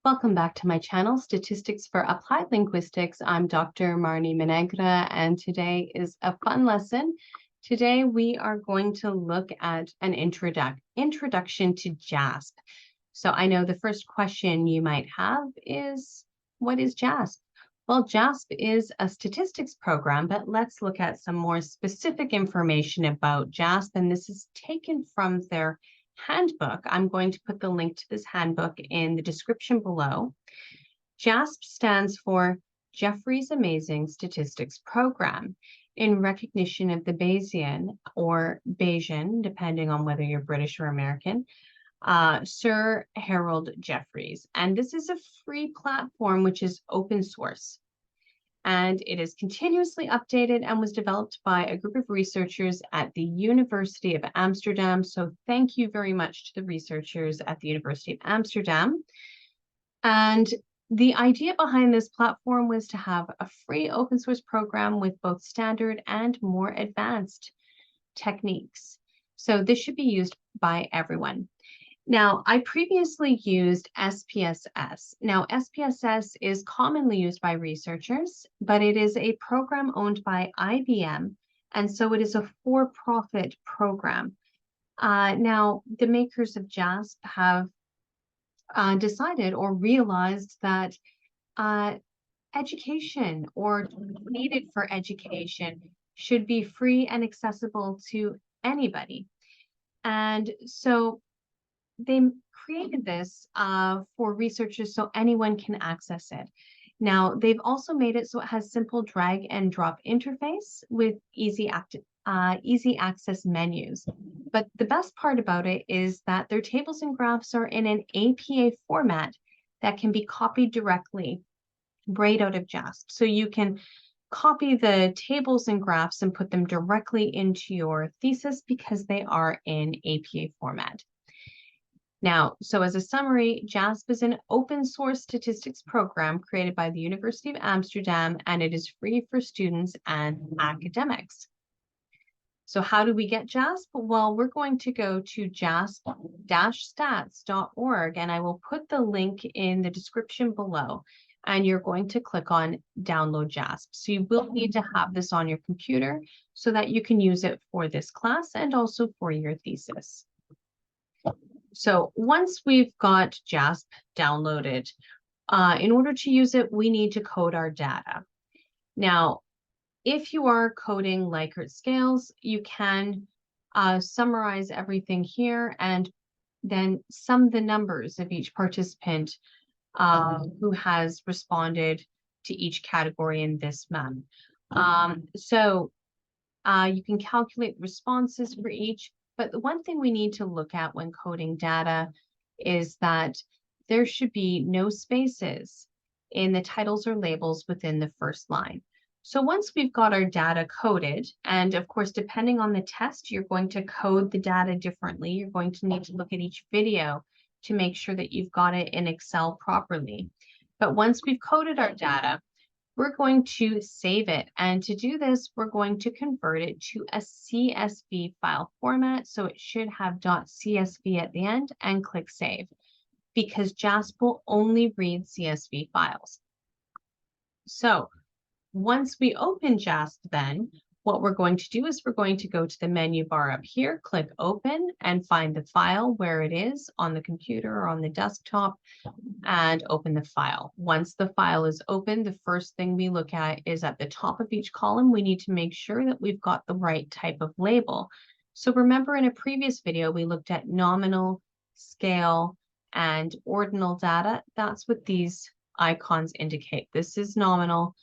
Welcome back to my channel, Statistics for Applied Linguistics. I'm Dr. Marnie Menegra, and today is a fun lesson. Today we are going to look at an introduction to JASP. So I know the first question you might have is, what is JASP? Well, JASP is a statistics program, but let's look at some more specific information about JASP, and this is taken from their handbook. I'm going to put the link to this handbook in the description below. JASP stands for Jeffrey's Amazing Statistics Program, in recognition of the Bayesian or Bayesian, depending on whether you're British or American, Sir Harold Jeffreys. And this is a free platform which is open source. And it is continuously updated and was developed by a group of researchers at the University of Amsterdam. So thank you very much to the researchers at the University of Amsterdam. And the idea behind this platform was to have a free open source program with both standard and more advanced techniques. So this should be used by everyone. Now, I previously used SPSS. Now, SPSS is commonly used by researchers, but it is a program owned by IBM, and so it is a for-profit program. Now, the makers of JASP have decided or realized that education or needed for education should be free and accessible to anybody. And so they created this for researchers so anyone can access it. Now, they've also made it so it has simple drag and drop interface with easy access menus. But the best part about it is that their tables and graphs are in an APA format that can be copied directly right out of JASP. So you can copy the tables and graphs and put them directly into your thesis because they are in APA format. Now, so as a summary, JASP is an open source statistics program created by the University of Amsterdam, and it is free for students and academics. So how do we get JASP? Well, we're going to go to jasp-stats.org, and I will put the link in the description below, and you're going to click on download JASP. So you will need to have this on your computer so that you can use it for this class and also for your thesis. So once we've got JASP downloaded, in order to use it, we need to code our data. Now, if you are coding Likert scales, you can summarize everything here and then sum the numbers of each participant who has responded to each category in this mem. So you can calculate responses for each. But the one thing we need to look at when coding data is that there should be no spaces in the titles or labels within the first line. So once we've got our data coded, and of course, depending on the test, you're going to code the data differently. You're going to need to look at each video to make sure that you've got it in Excel properly. But once we've coded our data, we're going to save it. And to do this, we're going to convert it to a CSV file format. So it should have .csv at the end and click save, because JASP will only read CSV files. So once we open JASP, then what we're going to do is we're going to go to the menu bar up here, click open, and find the file where it is on the computer or on the desktop, and open the file. Once the file is open, the first thing we look at is at the top of each column, we need to make sure that we've got the right type of label. So remember in a previous video, we looked at nominal, scale, and ordinal data. That's what these icons indicate. This is nominal.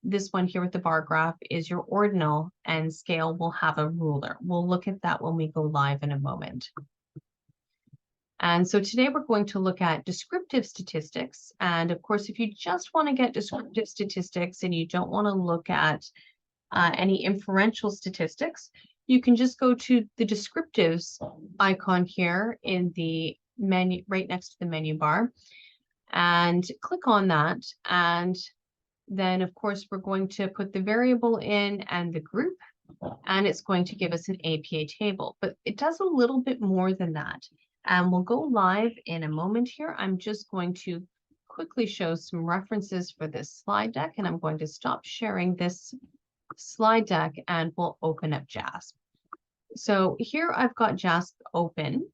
This one here with the bar graph is your ordinal, and scale will have a ruler. We'll look at that when we go live in a moment. And so today we're going to look at descriptive statistics. And of course, if you just want to get descriptive statistics and you don't want to look at any inferential statistics, you can just go to the descriptives icon here in the menu, right next to the menu bar, and click on that. And then, of course, we're going to put the variable in and the group, and it's going to give us an APA table. But it does a little bit more than that. And we'll go live in a moment here. I'm just going to quickly show some references for this slide deck, and I'm going to stop sharing this slide deck and we'll open up JASP. So here I've got JASP open,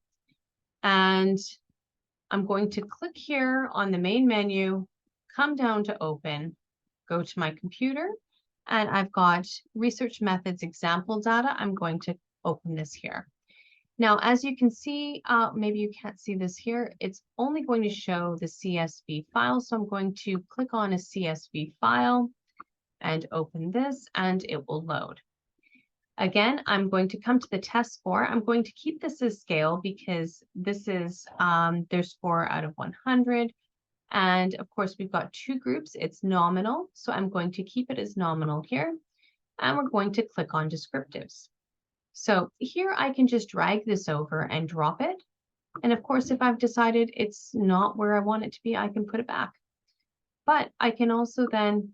and I'm going to click here on the main menu, come down to open, go to my computer, and I've got research methods example data. I'm going to open this here. Now, as you can see, maybe you can't see this here, it's only going to show the CSV file. So I'm going to click on a CSV file and open this, and it will load. Again, I'm going to come to the test score. I'm going to keep this as scale because this is their score out of 100. And of course, we've got two groups. It's nominal. So I'm going to keep it as nominal here. And we're going to click on descriptives. So here I can just drag this over and drop it. And of course, if I've decided it's not where I want it to be, I can put it back. But I can also then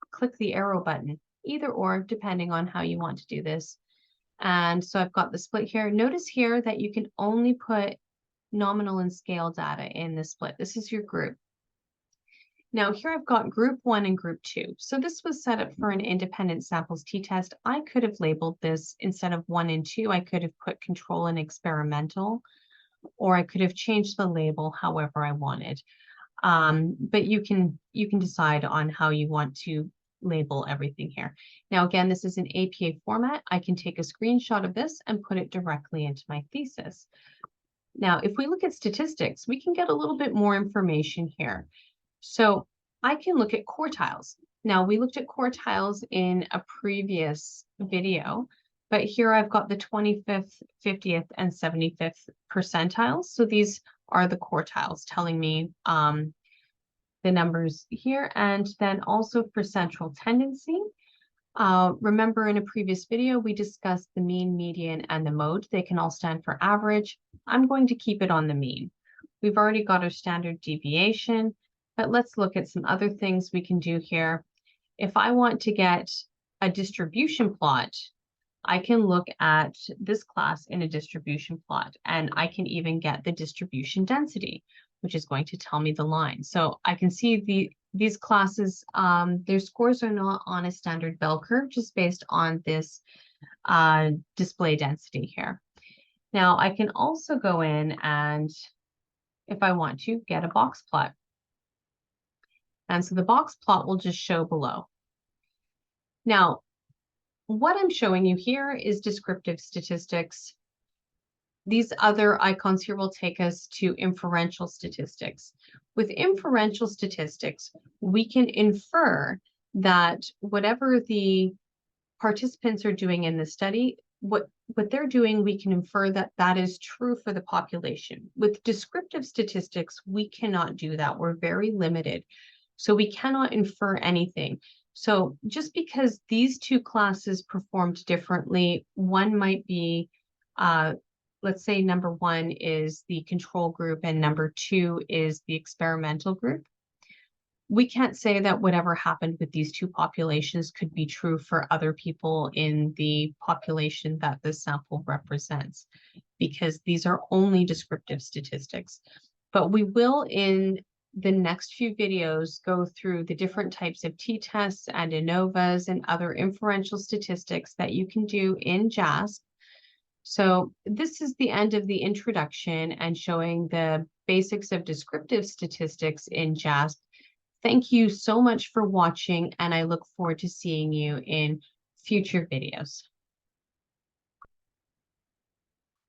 click the arrow button, either or, depending on how you want to do this. And so I've got the split here. Notice here that you can only put nominal and scale data in the split. This is your group. Now here I've got group 1 and group 2. So this was set up for an independent samples t-test. I could have labeled this instead of 1 and 2. I could have put control and experimental, or I could have changed the label however I wanted. But you can decide on how you want to label everything here. Now, again, this is an APA format. I can take a screenshot of this and put it directly into my thesis. Now, if we look at statistics, we can get a little bit more information here. So I can look at quartiles. Now, we looked at quartiles in a previous video, but here I've got the 25th, 50th, and 75th percentiles. So these are the quartiles telling me the numbers here. And then also for central tendency, remember in a previous video, we discussed the mean, median, and the mode. They can all stand for average. I'm going to keep it on the mean. We've already got our standard deviation, but let's look at some other things we can do here. If I want to get a distribution plot, I can look at this class in a distribution plot, and I can even get the distribution density, which is going to tell me the line. So I can see these classes, their scores are not on a standard bell curve, just based on this display density here. Now I can also go in and, if I want to, get a box plot. And so the box plot will just show below. Now, what I'm showing you here is descriptive statistics. These other icons here will take us to inferential statistics. With inferential statistics, we can infer that whatever the participants are doing in the study, what they're doing, we can infer that that is true for the population. With descriptive statistics, we cannot do that. We're very limited. So we cannot infer anything. So just because these two classes performed differently, one might be, let's say number 1 is the control group and number 2 is the experimental group. We can't say that whatever happened with these two populations could be true for other people in the population that this sample represents, because these are only descriptive statistics. But we will, in the next few videos, go through the different types of t-tests and ANOVAs and other inferential statistics that you can do in JASP. So this is the end of the introduction and showing the basics of descriptive statistics in JASP. Thank you so much for watching, and I look forward to seeing you in future videos.